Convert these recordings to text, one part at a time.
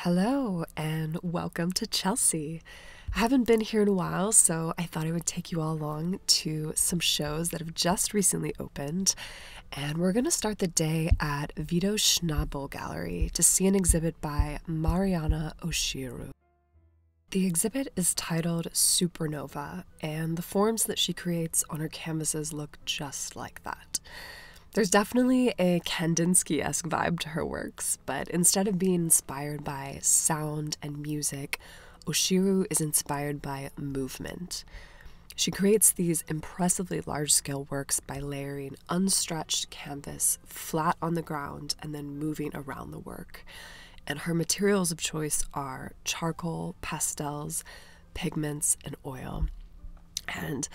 Hello and welcome to Chelsea. I haven't been here in a while, so I thought I would take you all along to some shows that have just recently opened. And we're going to start the day at Vito's Schnabel Gallery to see an exhibit by Mariana Oushiro. The exhibit is titled Supernova, and the forms that she creates on her canvases look just like that. There's definitely a Kandinsky-esque vibe to her works, but instead of being inspired by sound and music, Oushiro is inspired by movement. She creates these impressively large-scale works by layering unstretched canvas flat on the ground and then moving around the work. And her materials of choice are charcoal, pastels, pigments, and oil. And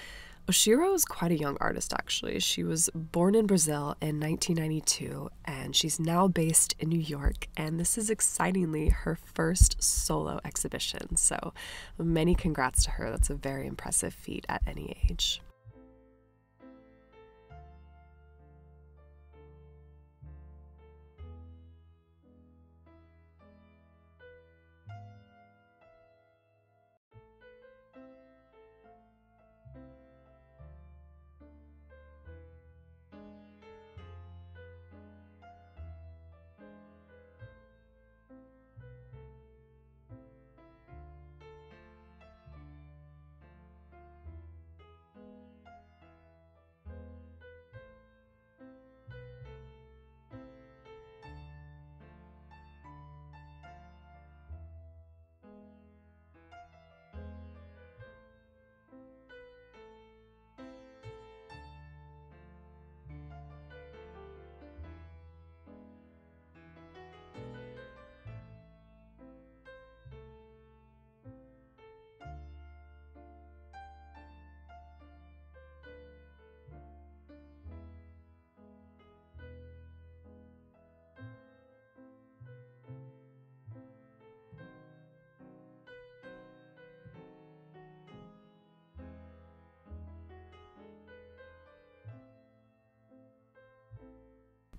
Oushiro is quite a young artist, actually. She was born in Brazil in 1992, and she's now based in New York, and this is excitingly her first solo exhibition. So many congrats to her. That's a very impressive feat at any age.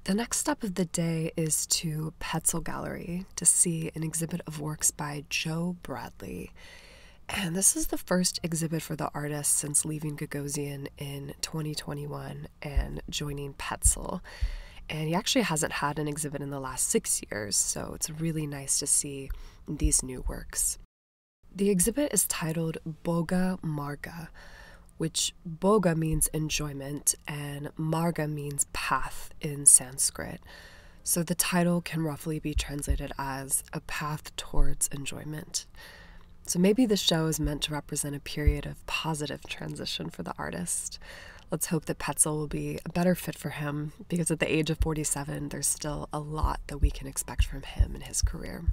The next stop of the day is to Petzel Gallery to see an exhibit of works by Joe Bradley. And this is the first exhibit for the artist since leaving Gagosian in 2021 and joining Petzel. And he actually hasn't had an exhibit in the last 6 years, so it's really nice to see these new works. The exhibit is titled Boga Marga, which Boga means enjoyment and Marga means path in Sanskrit. So the title can roughly be translated as a path towards enjoyment. So maybe the show is meant to represent a period of positive transition for the artist. Let's hope that Petzel will be a better fit for him, because at the age of 47, there's still a lot that we can expect from him in his career.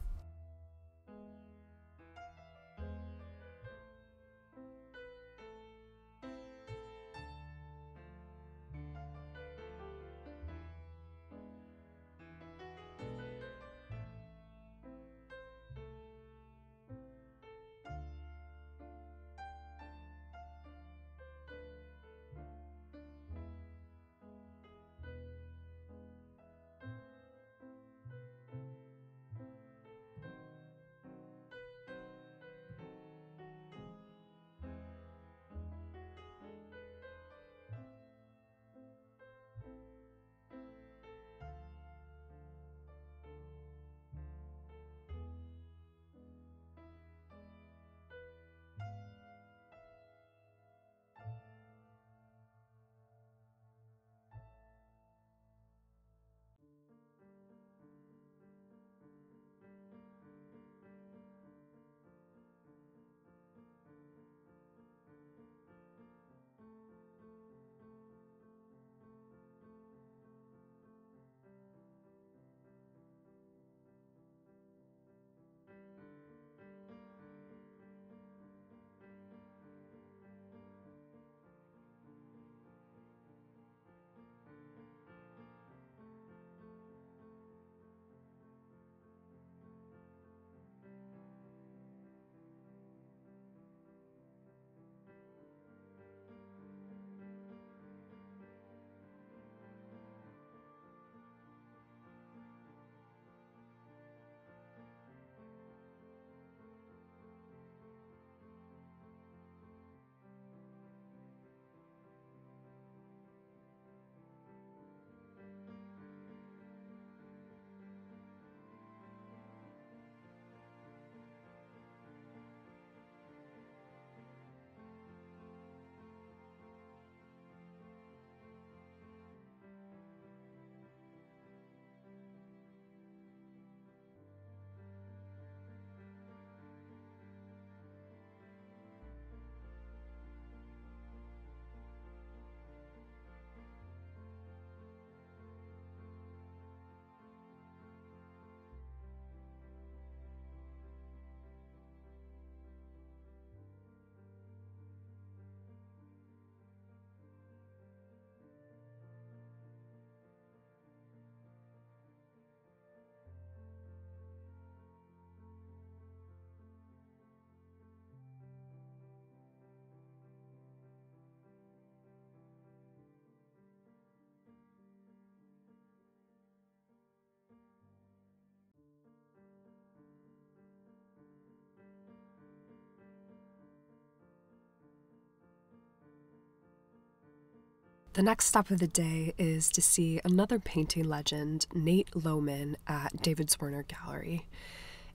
The next stop of the day is to see another painting legend, Nate Lowman, at David Zwirner Gallery.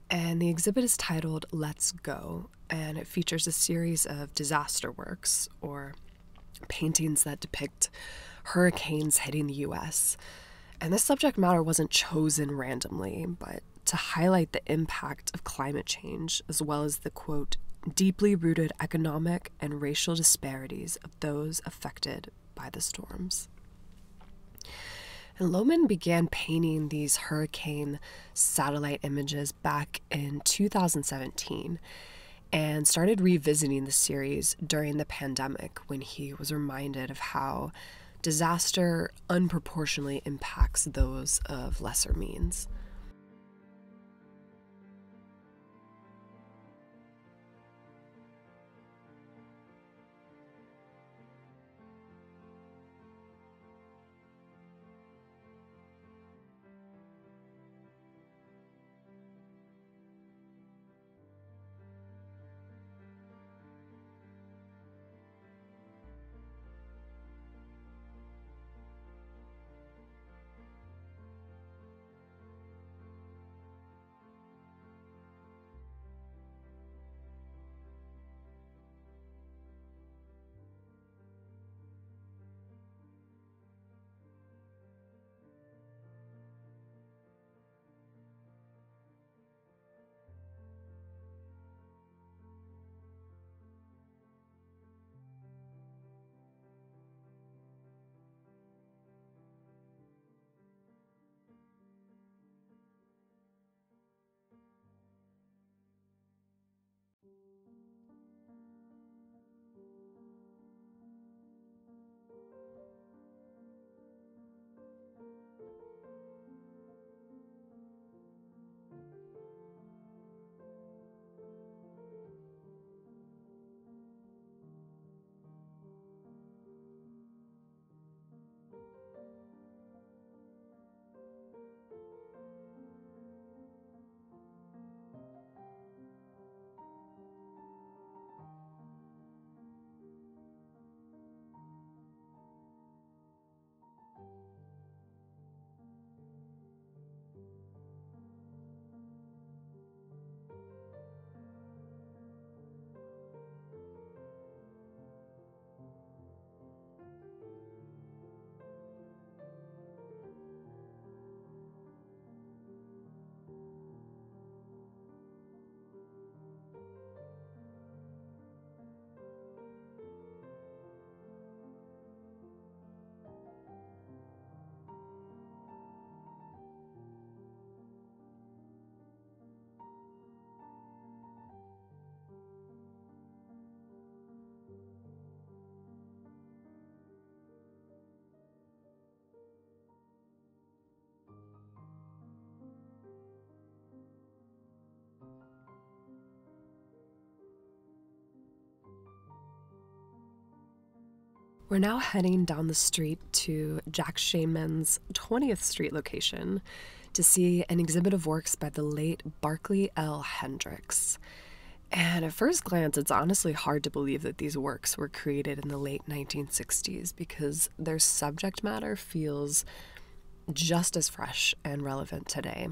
And the exhibit is titled Let's Go, and it features a series of disaster works, or paintings that depict hurricanes hitting the U.S. And this subject matter wasn't chosen randomly, but to highlight the impact of climate change, as well as the, quote, deeply rooted economic and racial disparities of those affected by the storms. And Lowman began painting these hurricane satellite images back in 2017 and started revisiting the series during the pandemic when he was reminded of how disaster unproportionately impacts those of lesser means. We're now heading down the street to Jack Shainman's 20th Street location to see an exhibit of works by the late Barkley L. Hendricks. And at first glance, it's honestly hard to believe that these works were created in the late 1960s because their subject matter feels just as fresh and relevant today.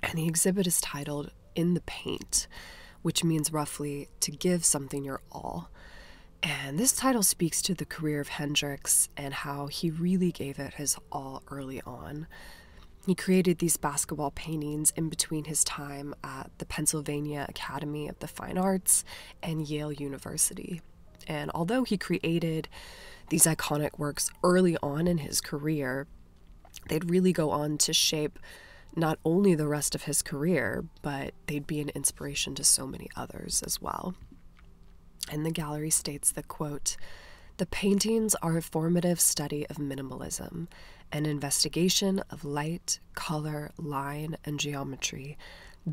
And the exhibit is titled In the Paint, which means roughly to give something your all. And this title speaks to the career of Hendricks and how he really gave it his all early on. He created these basketball paintings in between his time at the Pennsylvania Academy of the Fine Arts and Yale University. And although he created these iconic works early on in his career, they'd really go on to shape not only the rest of his career, but they'd be an inspiration to so many others as well. And the gallery states that, quote, "The paintings are a formative study of minimalism, an investigation of light, color, line, and geometry,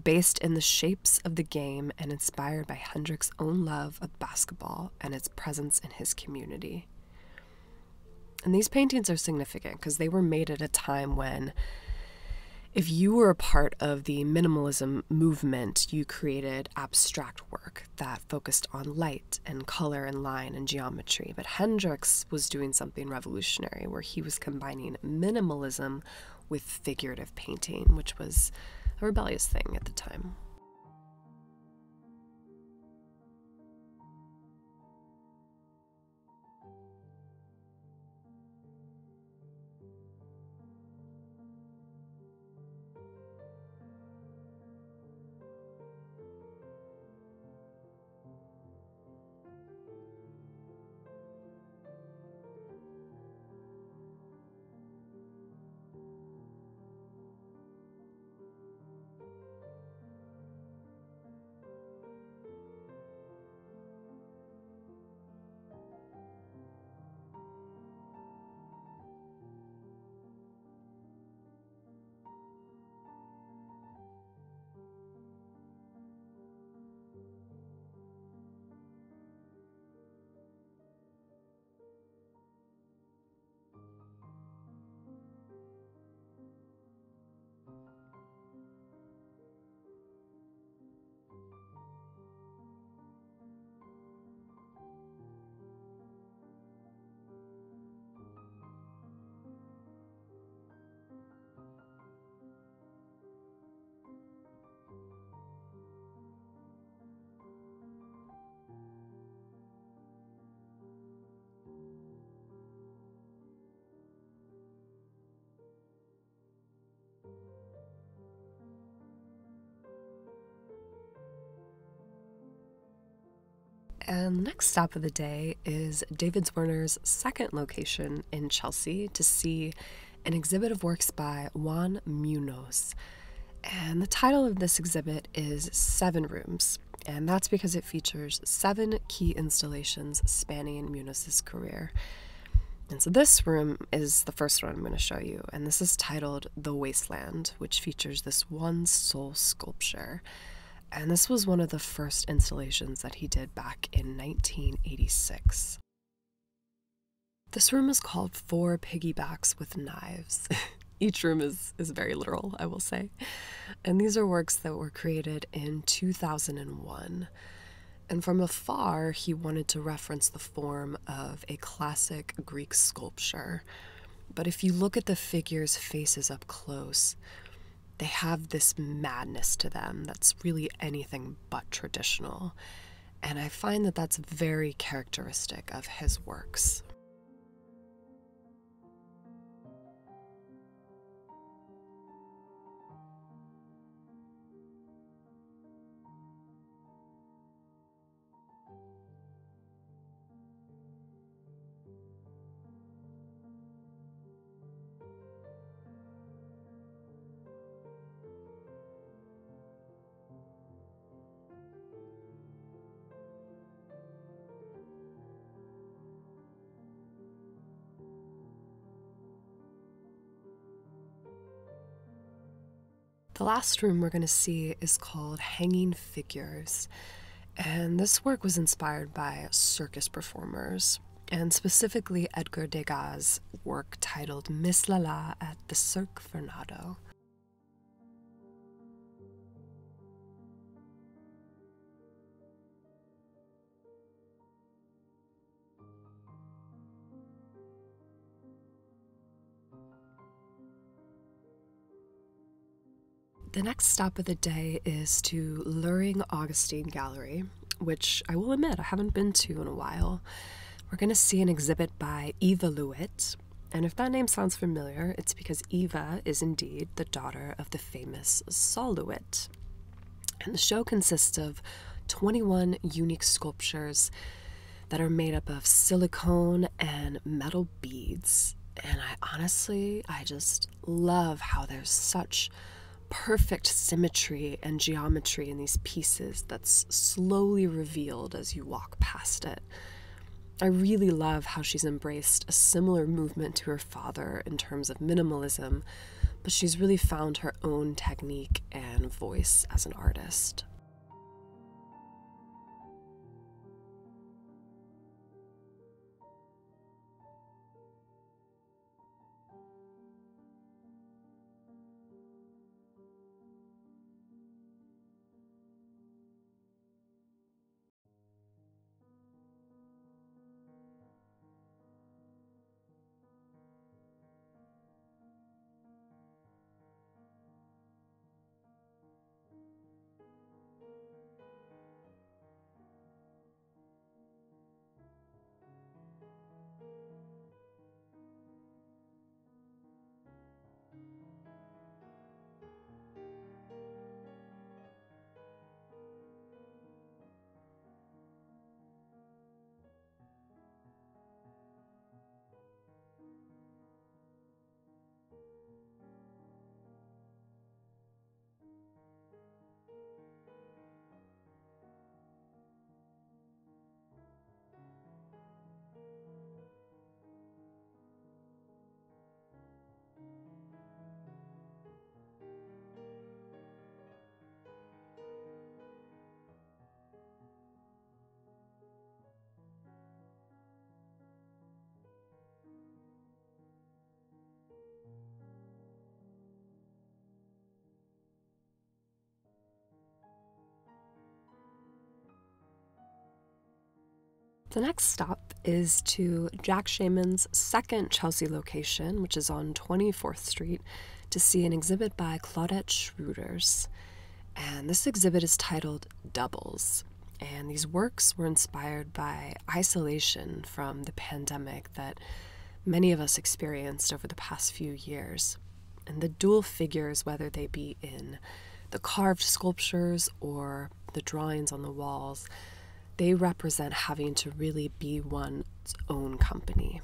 based in the shapes of the game and inspired by Hendricks' own love of basketball and its presence in his community." And these paintings are significant because they were made at a time when If you were a part of the minimalism movement, you created abstract work that focused on light and color and line and geometry. But Hendricks was doing something revolutionary where he was combining minimalism with figurative painting, which was a rebellious thing at the time. And the next stop of the day is David Zwirner's second location in Chelsea to see an exhibit of works by Juan Muñoz. And the title of this exhibit is 7 Rooms, and that's because it features 7 key installations spanning Muñoz's career. And so this room is the first one I'm going to show you, and this is titled The Wasteland, which features this one soul sculpture. And this was one of the first installations that he did back in 1986. This room is called 4 Piggybacks with Knives. Each room is very literal, I will say. And these are works that were created in 2001. And from afar, he wanted to reference the form of a classic Greek sculpture. But if you look at the figures' faces up close, they have this madness to them that's really anything but traditional. And I find that that's very characteristic of his works. The last room we're going to see is called Hanging Figures, and this work was inspired by circus performers, and specifically Edgar Degas' work titled Miss Lala at the Cirque Fernando. The next stop of the day is to Luhring Augustine Gallery, which I will admit I haven't been to in a while. We're going to see an exhibit by Eva LeWitt, and if that name sounds familiar, it's because Eva is indeed the daughter of the famous Saul LeWitt. And the show consists of 21 unique sculptures that are made up of silicone and metal beads. And I just love how there's such perfect symmetry and geometry in these pieces that's slowly revealed as you walk past it. I really love how she's embraced a similar movement to her father in terms of minimalism, but she's really found her own technique and voice as an artist. The next stop is to Jack Shainman's second Chelsea location, which is on 24th Street, to see an exhibit by Claudette Schreuders. And this exhibit is titled Doubles. And these works were inspired by isolation from the pandemic that many of us experienced over the past few years. And the dual figures, whether they be in the carved sculptures or the drawings on the walls, they represent having to really be one's own company.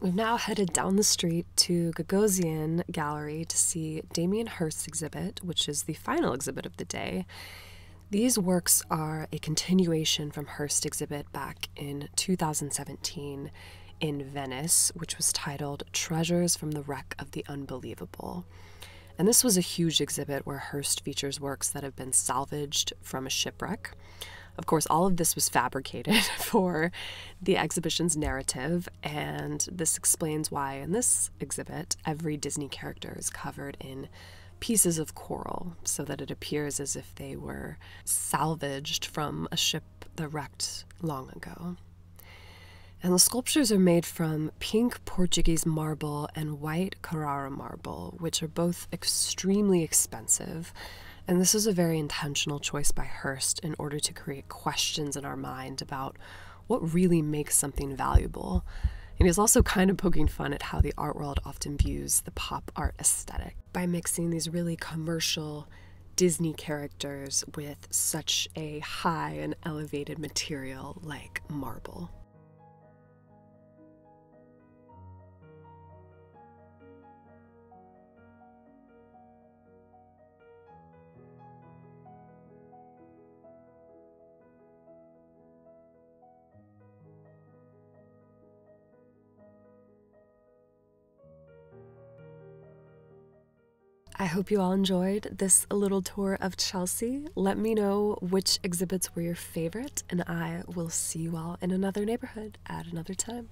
We've now headed down the street to Gagosian Gallery to see Damien Hirst's exhibit, which is the final exhibit of the day. These works are a continuation from Hirst's exhibit back in 2017 in Venice, which was titled Treasures from the Wreck of the Unbelievable. And this was a huge exhibit where Hirst features works that have been salvaged from a shipwreck. Of course, all of this was fabricated for the exhibition's narrative, and this explains why in this exhibit, every Disney character is covered in pieces of coral, so that it appears as if they were salvaged from a ship that wrecked long ago. And the sculptures are made from pink Portuguese marble and white Carrara marble, which are both extremely expensive. And this is a very intentional choice by Hirst in order to create questions in our mind about what really makes something valuable. And he's also kind of poking fun at how the art world often views the pop art aesthetic by mixing these really commercial Disney characters with such a high and elevated material like marble. I hope you all enjoyed this little tour of Chelsea. Let me know which exhibits were your favorite, and I will see you all in another neighborhood at another time.